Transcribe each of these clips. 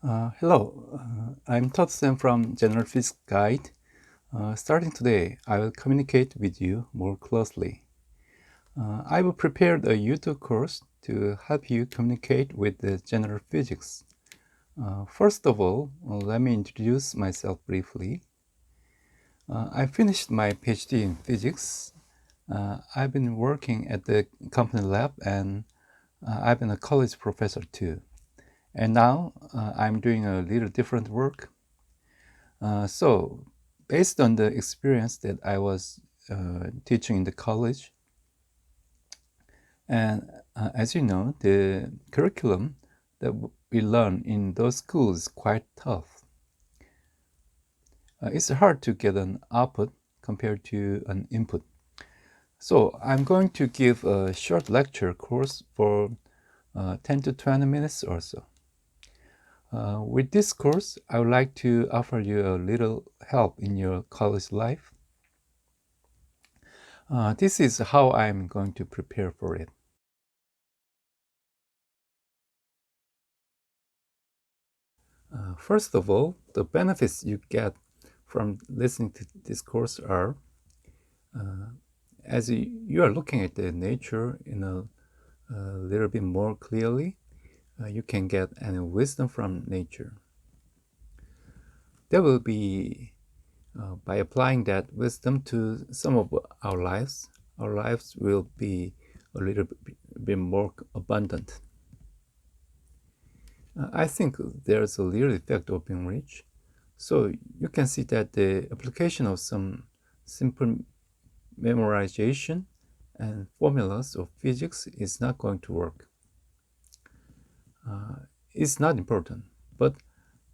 Hello, I'm TothSaem from General Physics Guide. Starting today, I will communicate with you more closely. I will prepare a YouTube course to help you communicate with the general physics. First of all, let me introduce myself briefly. I finished my PhD in physics. I've been working at the company lab and I've been a college professor too. And now I'm doing a little different work. So, based on the experience that I was teaching in the college, and as you know, the curriculum that we learn in those schools is quite tough. It's hard to get an output compared to an input. So, I'm going to give a short lecture course for 10 to 20 minutes or so. With this course, I would like to offer you a little help in your college life. This is how I'm going to prepare for it. First of all, the benefits you get from listening to this course are as you are looking at the nature in a little bit more clearly, you can get any wisdom from nature. There will be, by applying that wisdom to some of our lives will be a little bit more abundant. I think there's a little effect of being rich. So you can see that the application of some simple memorization and formulas of physics is not going to work. It's not important, but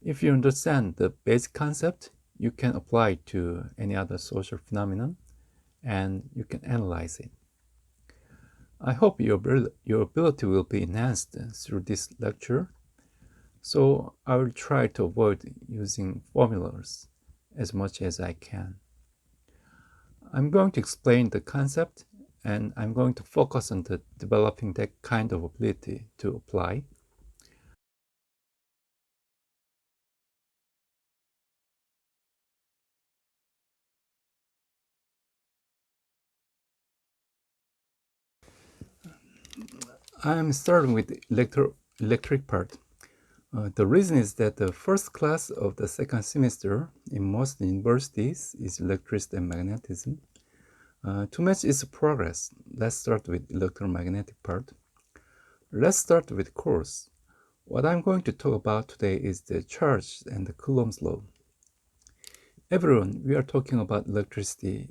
if you understand the basic concept, you can apply it to any other social phenomenon and you can analyze it. I hope your ability will be enhanced through this lecture. So I will try to avoid using formulas as much as I can. I'm going to explain the concept and I'm going to focus on developing that kind of ability to apply. I'm starting with the electric part. The reason is that the first class of the second semester in most universities is electricity and magnetism. To match its progress, let's start with electromagnetic part. Let's start with course. What I'm going to talk about today is the charge and the Coulomb's law. Everyone, we are talking about electricity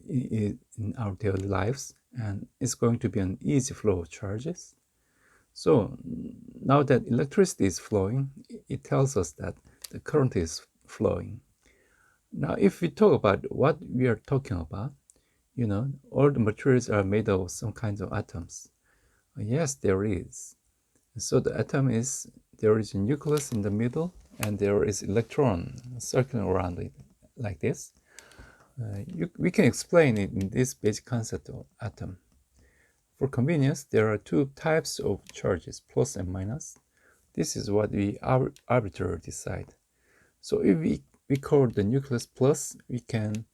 in our daily lives, and it's going to be an easy flow of charges. So now that electricity is flowing, it tells us that the current is flowing. Now, if we talk about what we are talking about, all the materials are made of some kinds of atoms. Yes, there is. So there is a nucleus in the middle, and there is electron circling around it like this. We can explain it in this basic concept of atom. For convenience, there are two types of charges, plus and minus. This is what we arbitrarily decide. So if we call the nucleus plus, we can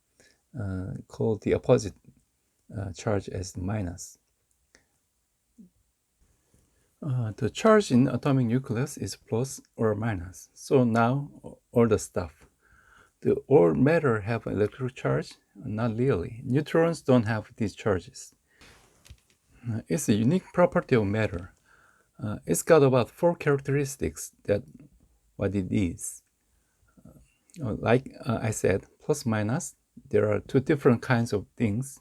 call the opposite charge as minus. The charge in atomic nucleus is plus or minus. So now all the stuff. All matter have an electric charge? Not really. Neutrons don't have these charges. It's a unique property of matter. It's got about 4 characteristics that what it is. Like I said, plus minus, there are two different kinds of things,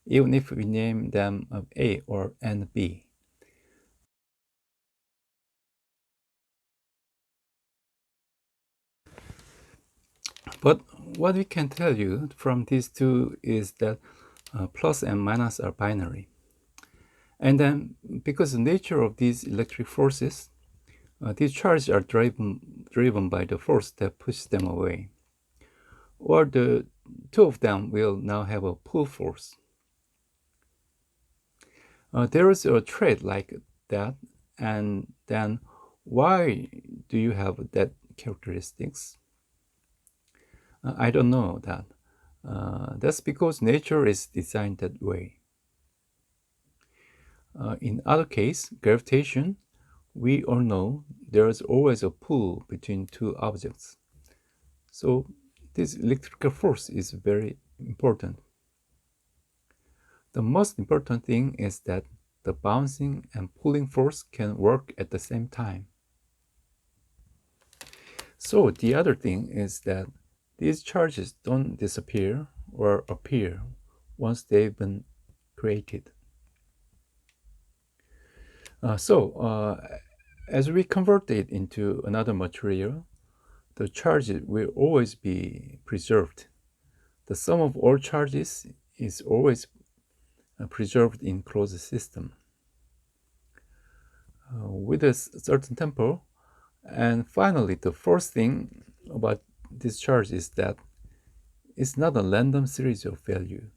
even if we name them A or and B. But what we can tell you from these two is that plus and minus are binary. And then, because the nature of these electric forces, these charges are driven by the force that pushes them away. Or the two of them will now have a pull force. There is a trait like that, and then why do you have that characteristics? I don't know that. That's because nature is designed that way. In other case, gravitation, we all know there is always a pull between two objects. So this electrical force is very important. The most important thing is that the bouncing and pulling force can work at the same time. So the other thing is that these charges don't disappear or appear once they've been created. As we convert it into another material, the charges will always be preserved. The sum of all charges is always preserved in closed system with a certain tempo. And finally, the first thing about this charge is that it's not a random series of value.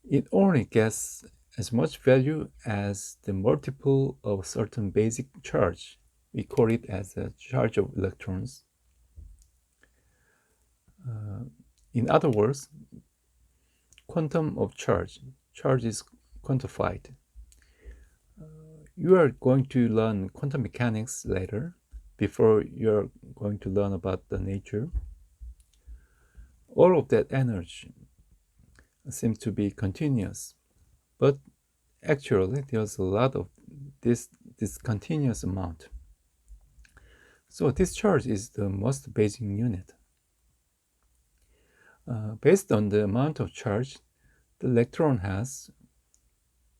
It only gets as much value as the multiple of certain basic charge. We call it as a charge of electrons. In other words, quantum of charge. Charge is quantified. You are going to learn quantum mechanics later before you're going to learn about the nature. All of that energy seems to be continuous, but actually there's a lot of this continuous amount. So this charge is the most basic unit. Based on the amount of charge the electron has,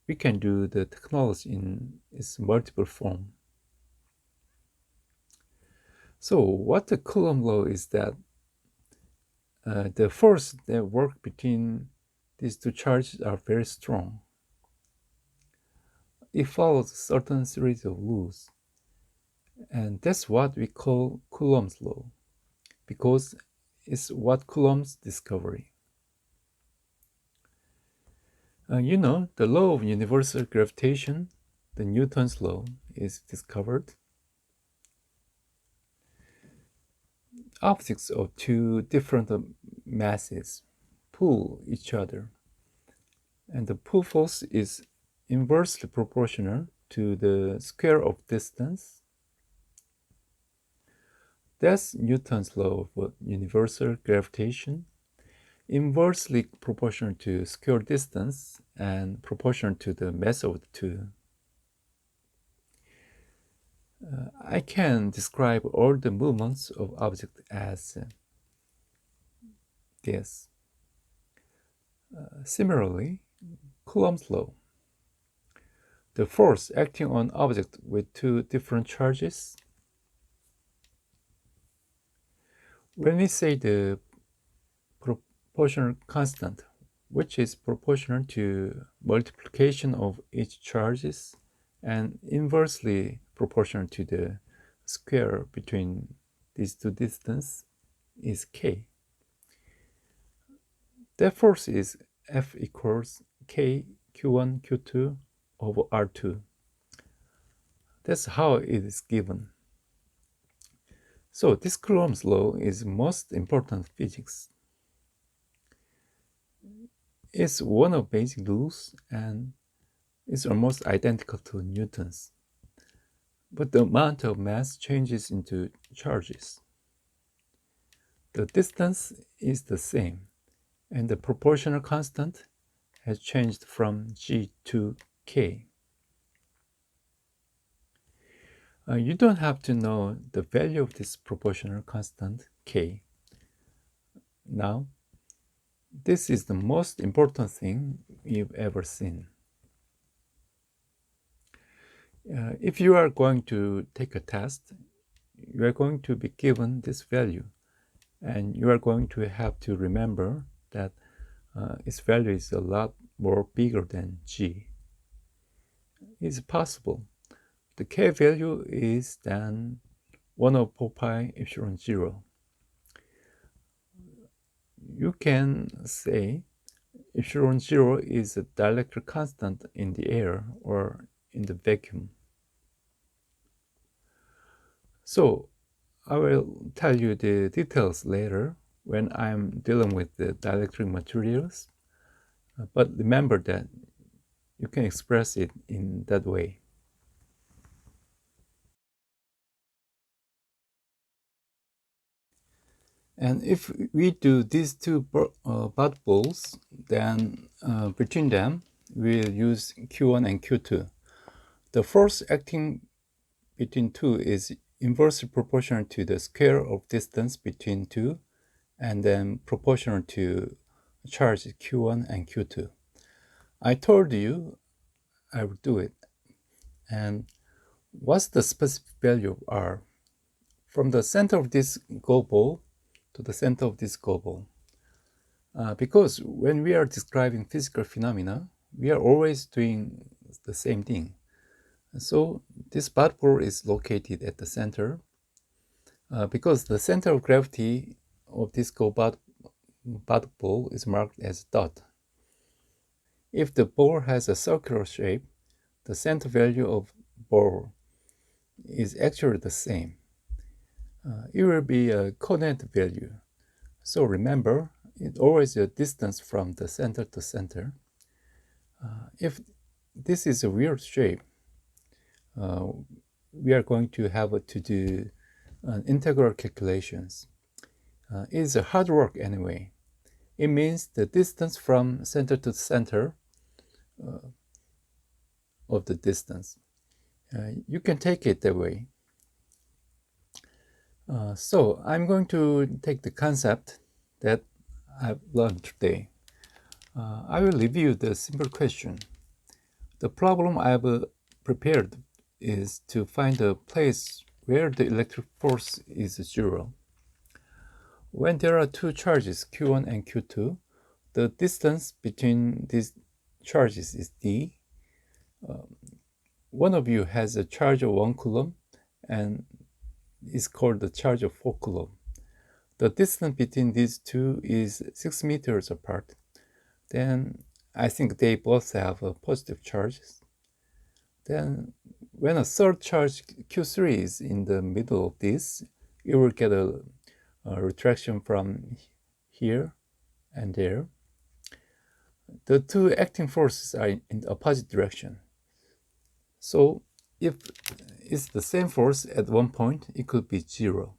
we can do the technology in its multiple form. So what the Coulomb law is that the force that work between these two charges are very strong. It follows a certain series of rules, and that's what we call Coulomb's law, because it's what Coulomb's discovery. The law of universal gravitation, the Newton's law, is discovered. Objects of two different masses pull each other, and the pull force is inversely proportional to the square of distance. That's Newton's law of universal gravitation, inversely proportional to square distance and proportional to the mass of the two. I can describe all the movements of objects as this. Similarly, Coulomb's law. The force acting on object with two different charges. When we say the proportional constant, which is proportional to multiplication of each charges and inversely proportional to the square between these two distances, is k. That force is F equals k q1 q2 over r2. That's how it is given. So this Coulomb's law is most important physics. It's one of basic rules and is almost identical to Newton's. But the amount of mass changes into charges. The distance is the same, and the proportional constant has changed from g to k. You don't have to know the value of this proportional constant k. Now, this is the most important thing you've ever seen. If you are going to take a test, you are going to be given this value, and you are going to have to remember that its value is a lot more bigger than g. It's possible. The k value is then 1 over 4 pi epsilon 0. You can say epsilon 0 is a dielectric constant in the air or in the vacuum. So I will tell you the details later when I'm dealing with the dielectric materials. But remember that you can express it in that way. And if we do these two butt balls, then between them, we'll use Q1 and Q2. The force acting between two is inversely proportional to the square of distance between two, and then proportional to charge Q1 and Q2. I told you I would do it. And what's the specific value of R? From the center of this go ball to the center of this go ball. Because when we are describing physical phenomena, we are always doing the same thing. So this butt ball is located at the center because the center of gravity of this go butt ball is marked as dot. If the ball has a circular shape, the center value of ball is actually the same. It will be a coordinate value. So remember, it's always a distance from the center to center. If this is a weird shape, we are going to have to do integral calculations. It's a hard work anyway. It means the distance from center to center of the distance. You can take it that way. So I'm going to take the concept that I've learned today. I will review the simple question. The problem I've prepared is to find a place where the electric force is zero. When there are two charges, Q1 and Q2, the distance between these charges is d. One of you has a charge of 1 coulomb and is called the charge of 4 coulomb. The distance between these two is 6 meters apart. Then I think they both have positive charges. Then when a third charge Q3 is in the middle of this, you will get a retraction from here and there. The two acting forces are in the opposite direction. So if it's the same force at one point, it could be zero.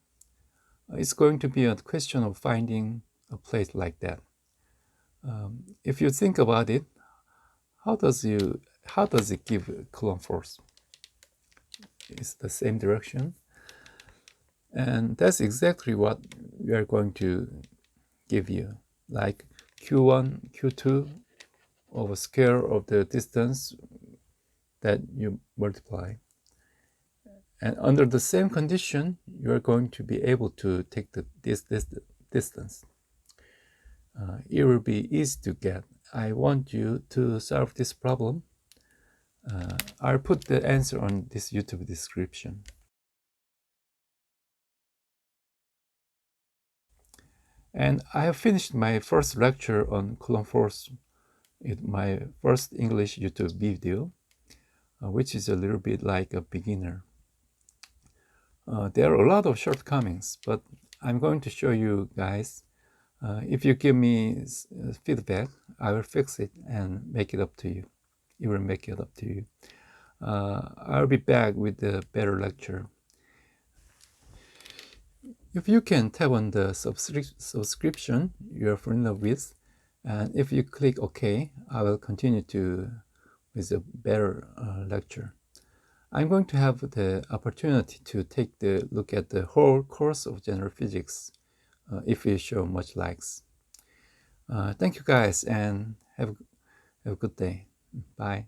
It's going to be a question of finding a place like that. If you think about it, how does it give Coulomb force? It's the same direction. And that's exactly what we are going to give you, like Q1, Q2 over square of the distance that you multiply. And under the same condition, you are going to be able to take this distance. It will be easy to get. I want you to solve this problem. I'll put the answer on this YouTube description. And I have finished my first lecture on Coulomb force in my first English YouTube video, which is a little bit like a beginner. There are a lot of shortcomings, but I'm going to show you guys. If you give me feedback, I will fix it and make it up to you. It will make it up to you. I'll be back with a better lecture. If you can tap on the subscription you're familiar with, and if you click OK, I will continue with a better lecture. I'm going to have the opportunity to take the look at the whole course of general physics if you show much likes. Thank you guys, and have a good day. Bye.